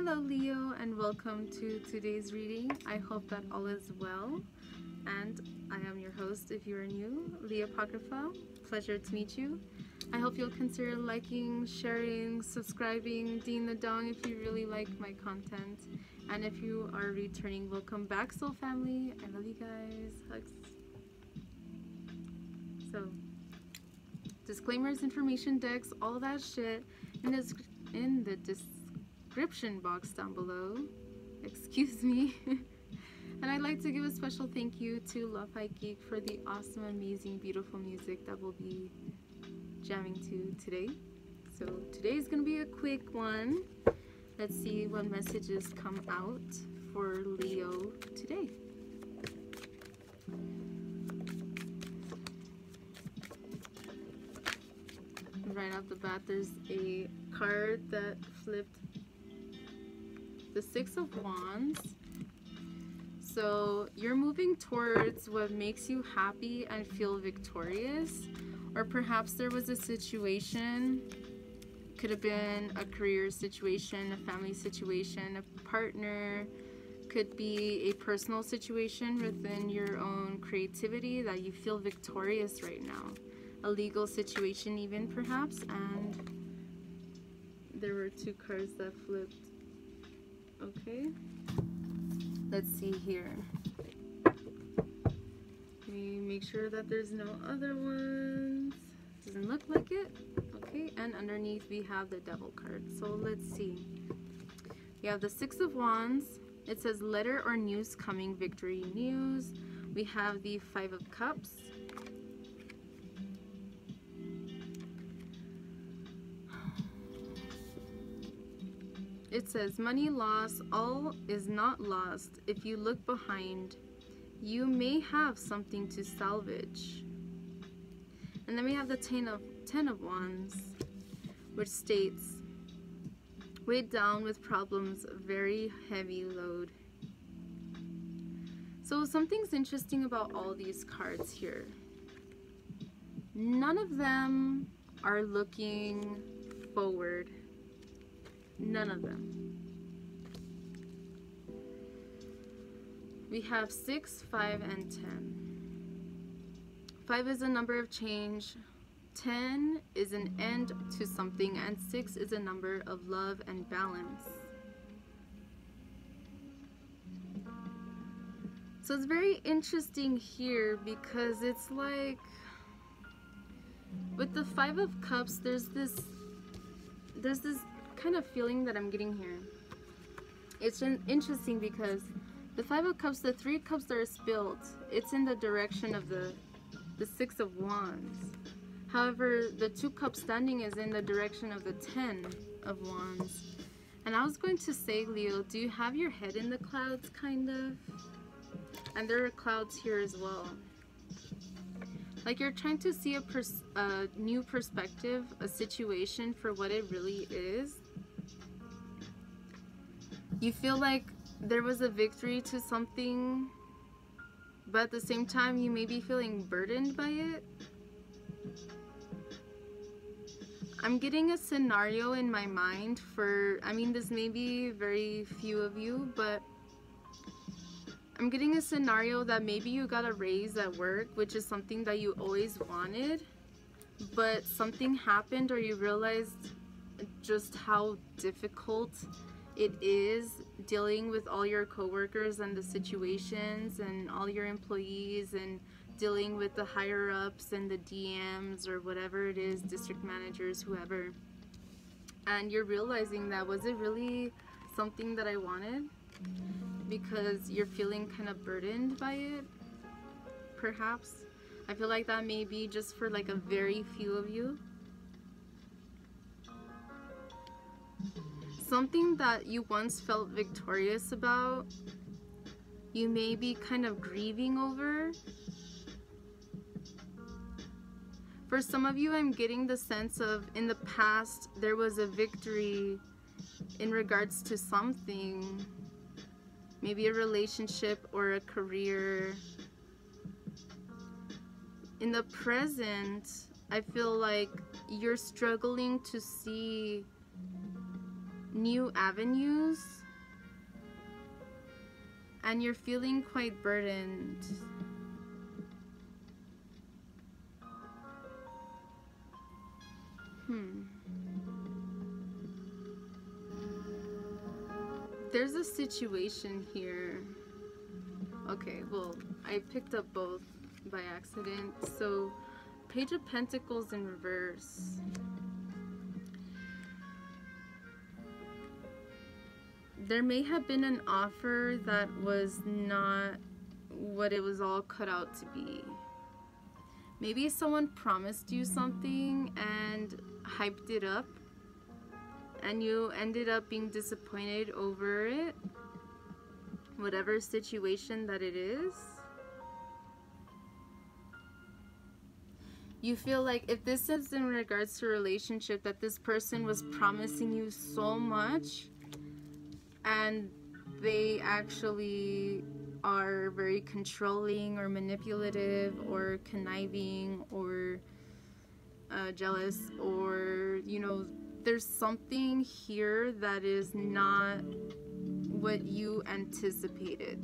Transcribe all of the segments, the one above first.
Hello Leo, and welcome to today's reading. I hope that all is well, and I am your host if you are new, Leo Apocrypha. Pleasure to meet you. I hope you'll consider liking, sharing, subscribing, ding the dong if you really like my content. And if you are returning, welcome back, soul family. I love you guys. Hugs. So, disclaimers, information decks, all that shit in the description box down below. Excuse me. And I'd like to give a special thank you to Lo-Fi Geek for the awesome, amazing, beautiful music that we'll be jamming to today. So today's gonna be a quick one. Let's see what messages come out for Leo today. Right off the bat, there's a card that flipped the Six of Wands. So you're moving towards what makes you happy and feel victorious, or perhaps there was a situation, could have been a career situation, a family situation, a partner, could be a personal situation within your own creativity that you feel victorious right now. A legal situation even perhaps, and there were two cards that flipped. Okay, let's see here. Let me make sure that there's no other ones. Doesn't look like it. Okay, and underneath we have the Devil card. So let's see. We have the Six of Wands. It says letter or news coming, victory news. We have the Five of Cups. It says money loss, all is not lost. If you look behind, you may have something to salvage. And then we have the Ten of Wands, which states, weighed down with problems, very heavy load. So something's interesting about all these cards here. None of them are looking forward. None of them. We have 6, 5, and 10. 5 is a number of change. 10 is an end to something, and 6 is a number of love and balance. So it's very interesting here because it's like with the Five of Cups, there's this kind of feeling that I'm getting here. It's interesting because the Five of Cups, the Three Cups that are spilled, it's in the direction of the Six of Wands. However, the Two Cups standing is in the direction of the Ten of Wands. And I was going to say, Leo, do you have your head in the clouds, kind of? And there are clouds here as well. Like you're trying to see a new perspective, a situation for what it really is. You feel like there was a victory to something, but at the same time you may be feeling burdened by it. I'm getting a scenario in my mind for, I mean, this may be very few of you, but I'm getting a scenario that maybe you got a raise at work, which is something that you always wanted, but something happened or you realized just how difficult it is dealing with all your coworkers and the situations and all your employees and dealing with the higher ups and the DMs or whatever it is, district managers, whoever. And you're realizing that, was it really something that I wanted? Because you're feeling kind of burdened by it, perhaps. I feel like that may be just for like a very few of you. Something that you once felt victorious about, you may be kind of grieving over. For some of you, I'm getting the sense of in the past there was a victory in regards to something, maybe a relationship or a career. In the present, I feel like you're struggling to see new avenues, and you're feeling quite burdened. There's a situation here. Okay, well, I picked up both by accident. So, Page of Pentacles in reverse. There may have been an offer that was not what it was all cut out to be. Maybe someone promised you something and hyped it up, and you ended up being disappointed over it, whatever situation that it is. You feel like if this is in regards to a relationship, that this person was promising you so much and they actually are very controlling or manipulative or conniving or jealous, or, you know, there's something here that is not what you anticipated.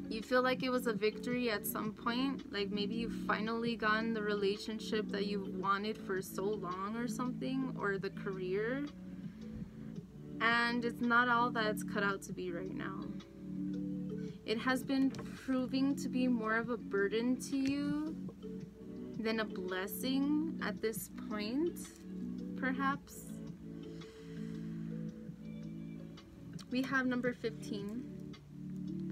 You feel like it was a victory at some point, like maybe you finally gotten the relationship that you wanted for so long or something, or the career, and it's not all that it's cut out to be right now. It has been proving to be more of a burden to you than a blessing at this point, perhaps. We have number 15.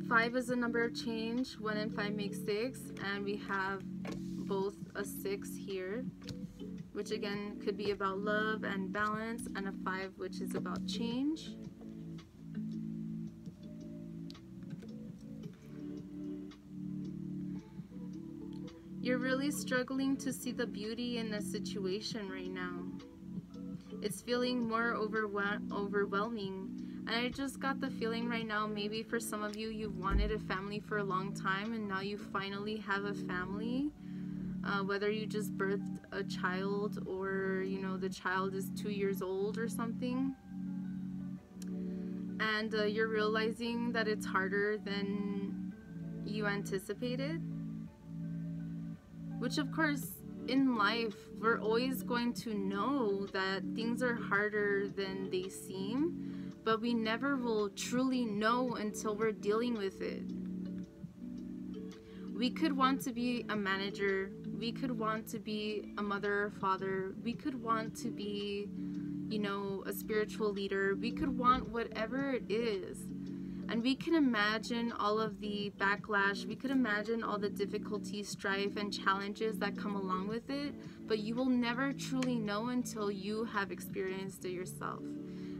5 is a number of change. 1 and 5 make 6, and we have both a 6 here, which again could be about love and balance, and a 5, which is about change. You're really struggling to see the beauty in the situation right now. It's feeling more overwhelming. And I just got the feeling right now, maybe for some of you, you've wanted a family for a long time, and now you finally have a family. Whether you just birthed a child, or, you know, the child is 2 years old or something. And you're realizing that it's harder than you anticipated. Which, of course, in life, we're always going to know that things are harder than they seem. But we never will truly know until we're dealing with it. We could want to be a manager. We could want to be a mother or father. We could want to be, you know, a spiritual leader. We could want whatever it is. And we can imagine all of the backlash. We could imagine all the difficulties, strife, and challenges that come along with it. But you will never truly know until you have experienced it yourself.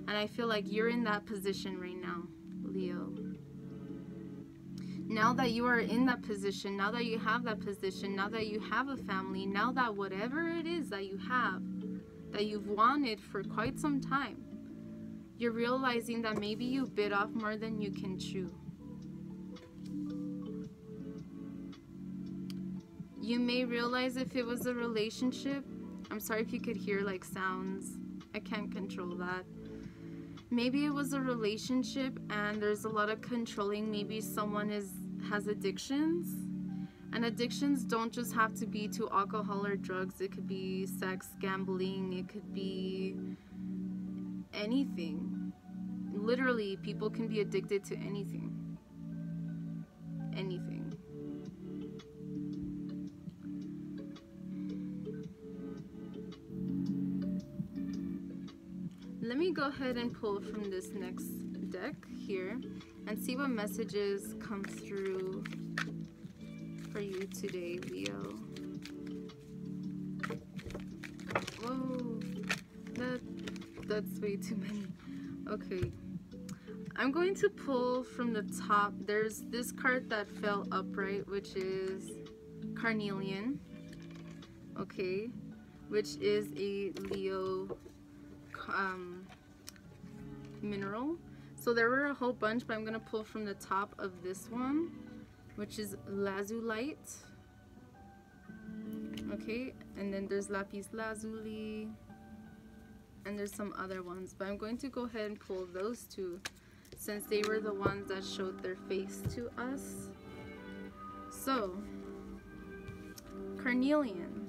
And I feel like you're in that position right now, Leo. Now that you are in that position, now that you have that position, now that you have a family, now that whatever it is that you have, that you've wanted for quite some time, you're realizing that maybe you bit off more than you can chew. You may realize if it was a relationship, I'm sorry if you could hear like sounds, I can't control that. Maybe it was a relationship and there's a lot of controlling. Maybe someone has addictions, and addictions don't just have to be to alcohol or drugs. It could be sex, gambling, it could be anything. Literally, people can be addicted to anything. Anything. Let me go ahead and pull from this next deck here and see what messages come through for you today, Leo. Whoa, that's way too many. Okay, I'm going to pull from the top. There's this card that fell upright, which is Carnelian, okay, which is a Leo mineral. So there were a whole bunch, but I'm gonna pull from the top of this one, which is lazulite. Okay, and then there's lapis lazuli, And there's some other ones, but I'm going to go ahead and pull those two since they were the ones that showed their face to us. So, carnelian.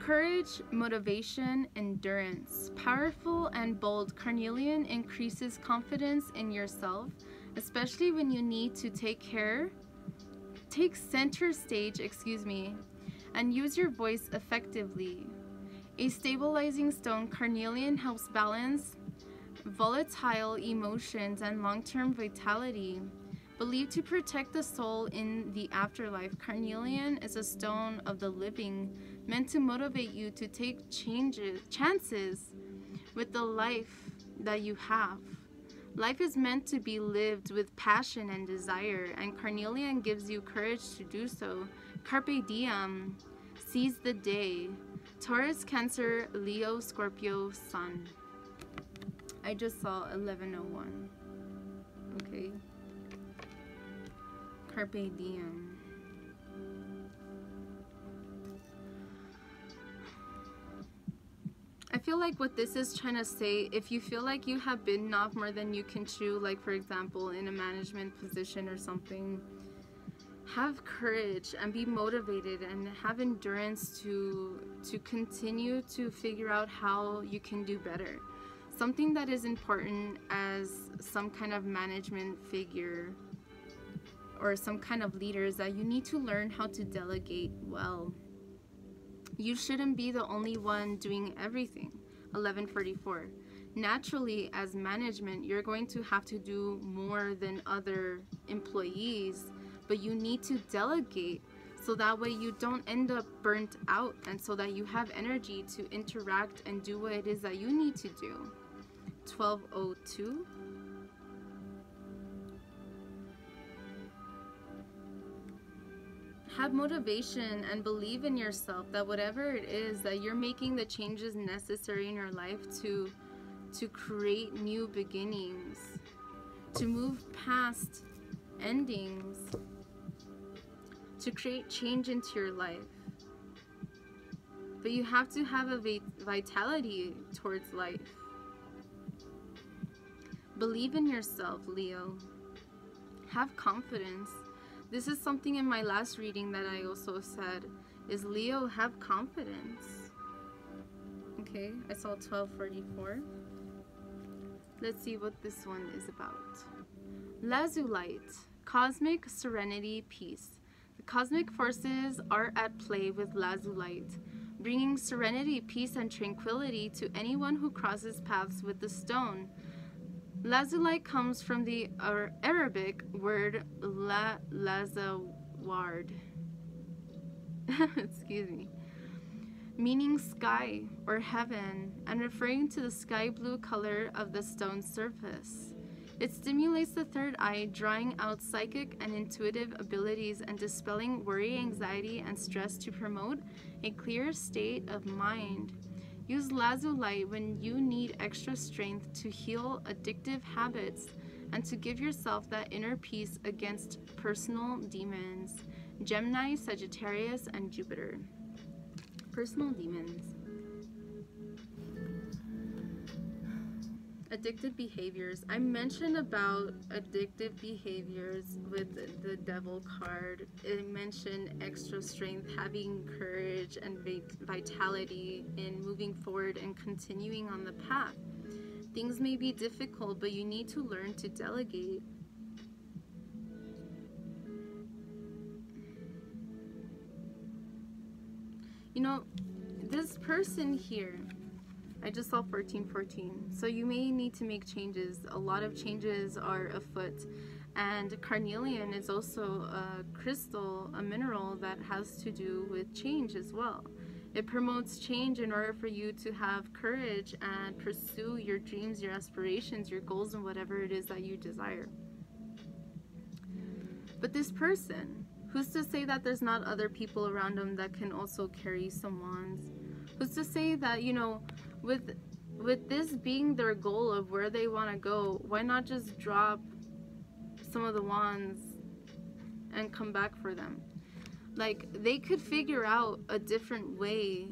Courage, motivation, endurance. Powerful and bold, carnelian increases confidence in yourself, especially when you need to take center stage, and use your voice effectively. A stabilizing stone, carnelian helps balance volatile emotions and long-term vitality. Believed to protect the soul in the afterlife, carnelian is a stone of the living, meant to motivate you to take chances with the life that you have. Life is meant to be lived with passion and desire, and carnelian gives you courage to do so. Carpe diem, seize the day. Taurus, Cancer, Leo, Scorpio, Sun. I just saw 1101. Okay. Carpe diem. I feel like what this is trying to say, if you feel like you have bitten off more than you can chew, like for example in a management position or something, have courage and be motivated and have endurance to continue to figure out how you can do better. Something that is important as some kind of management figure or some kind of leader is that you need to learn how to delegate well. You shouldn't be the only one doing everything. 1144. Naturally, as management, you're going to have to do more than other employees, but you need to delegate so that way you don't end up burnt out and so that you have energy to interact and do what it is that you need to do. 1202. Have motivation and believe in yourself that whatever it is that you're making the changes necessary in your life to create new beginnings, to move past endings, to create change into your life. But you have to have a vitality towards life. Believe in yourself, Leo. Have confidence. This is something in my last reading that I also said, is Leo, have confidence. Okay, I saw 1244. Let's see what this one is about. Lazulite, cosmic serenity, peace. The cosmic forces are at play with lazulite, bringing serenity, peace, and tranquility to anyone who crosses paths with the stone. Lazulite comes from the Arabic word lazaward, excuse me, meaning sky or heaven, and referring to the sky blue color of the stone's surface. It stimulates the third eye, drawing out psychic and intuitive abilities and dispelling worry, anxiety, and stress to promote a clear state of mind. Use lazulite when you need extra strength to heal addictive habits and to give yourself that inner peace against personal demons. Gemini, Sagittarius, and Jupiter. Personal demons. Addictive behaviors. I mentioned about addictive behaviors with the Devil card. It mentioned extra strength, having courage and vitality in moving forward and continuing on the path. Things may be difficult, but you need to learn to delegate. You know, this person here, I just saw 1414. So you may need to make changes. A lot of changes are afoot. And carnelian is also a crystal, a mineral that has to do with change as well. It promotes change in order for you to have courage and pursue your dreams, your aspirations, your goals, and whatever it is that you desire. But this person, who's to say that there's not other people around them that can also carry some wands? Who's to say that, you know, with this being their goal of where they want to go, why not just drop some of the wands and come back for them? Like, they could figure out a different way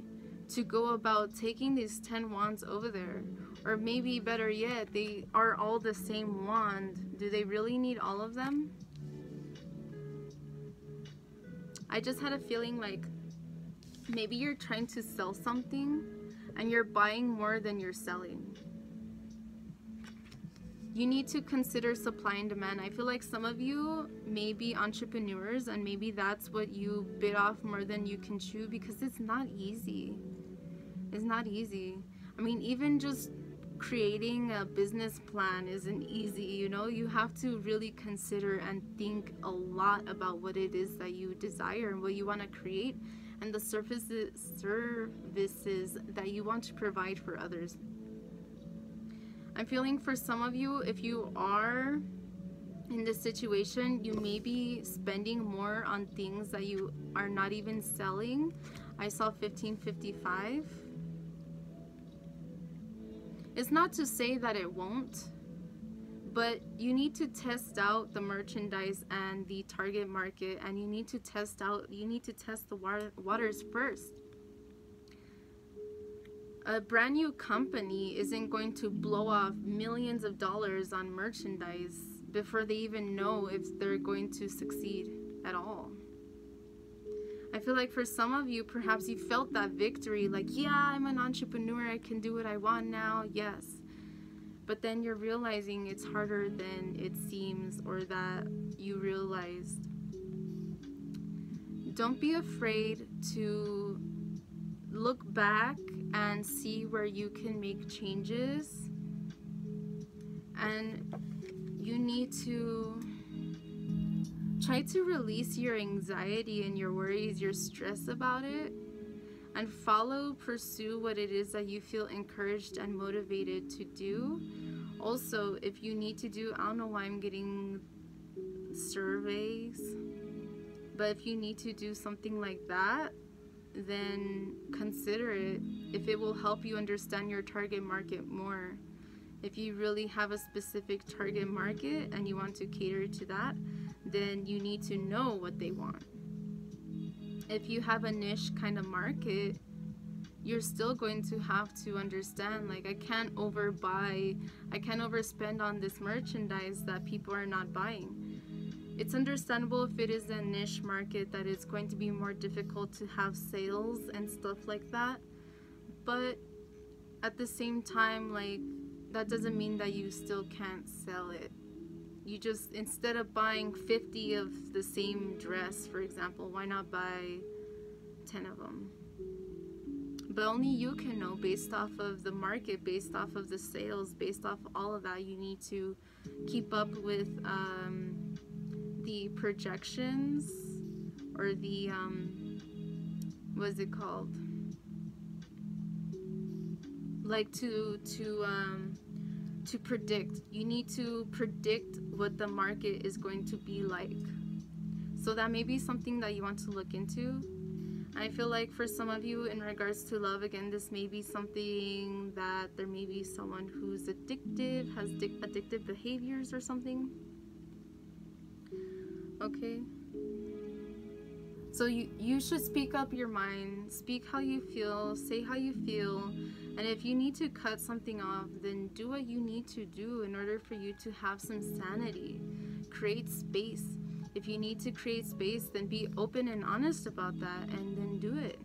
to go about taking these 10 wands over there? Or maybe better yet, they are all the same wand. Do they really need all of them? I just had a feeling like maybe you're trying to sell something and you're buying more than you're selling. You need to consider supply and demand. I feel like some of you may be entrepreneurs and maybe that's what you bit off more than you can chew, because it's not easy. It's not easy. I mean, even just creating a business plan isn't easy, you know? You have to really consider and think a lot about what it is that you desire and what you want to create, and the services that you want to provide for others. I'm feeling for some of you, if you are in this situation, you may be spending more on things that you are not even selling. I saw 1555. It's not to say that it won't, but you need to test out the merchandise and the target market, and you need to test the waters first. A brand new company isn't going to blow off millions of dollars on merchandise before they even know if they're going to succeed at all. I feel like for some of you, perhaps you felt that victory, like, yeah, I'm an entrepreneur, I can do what I want now, yes. But then you're realizing it's harder than it seems, or that you realized. Don't be afraid to look back and see where you can make changes, and you need to try to release your anxiety and your worries, your stress about it, and pursue what it is that you feel encouraged and motivated to do. Also, if you need to do, I don't know why I'm getting surveys, but if you need to do something like that, then consider it, if it will help you understand your target market more. If you really have a specific target market and you want to cater to that, then you need to know what they want. If you have a niche kind of market, you're still going to have to understand, like, I can't overspend on this merchandise that people are not buying. It's understandable if it is a niche market that it's going to be more difficult to have sales and stuff like that, but at the same time, like, that doesn't mean that you still can't sell it. You just, instead of buying 50 of the same dress, for example, why not buy 10 of them? But only you can know, based off of the market, based off of the sales, based off of all of that. You need to keep up with the projections, or the what is it called, like to predict. You need to predict what the market is going to be like. So that may be something that you want to look into. I feel like for some of you, in regards to love, again, this may be something that there may be someone who's addictive, has addictive behaviors or something. Okay, so you should speak up your mind, speak how you feel, say how you feel, and if you need to cut something off, then do what you need to do in order for you to have some sanity. Create space. If you need to create space, then be open and honest about that, and then do it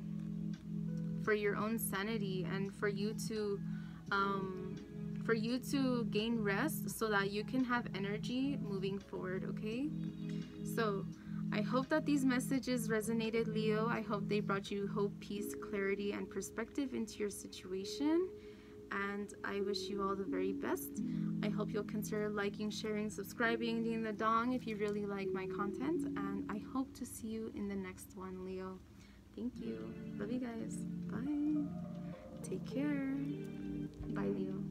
for your own sanity, and for you to gain rest, so that you can have energy moving forward. Okay, so I hope that these messages resonated, Leo. I hope they brought you hope, peace, clarity, and perspective into your situation, and I wish you all the very best. I hope you'll consider liking, sharing, subscribing, ding the dong if you really like my content, and I hope to see you in the next one, Leo. Thank you. Love you guys. Bye. Take care. Bye, Leo.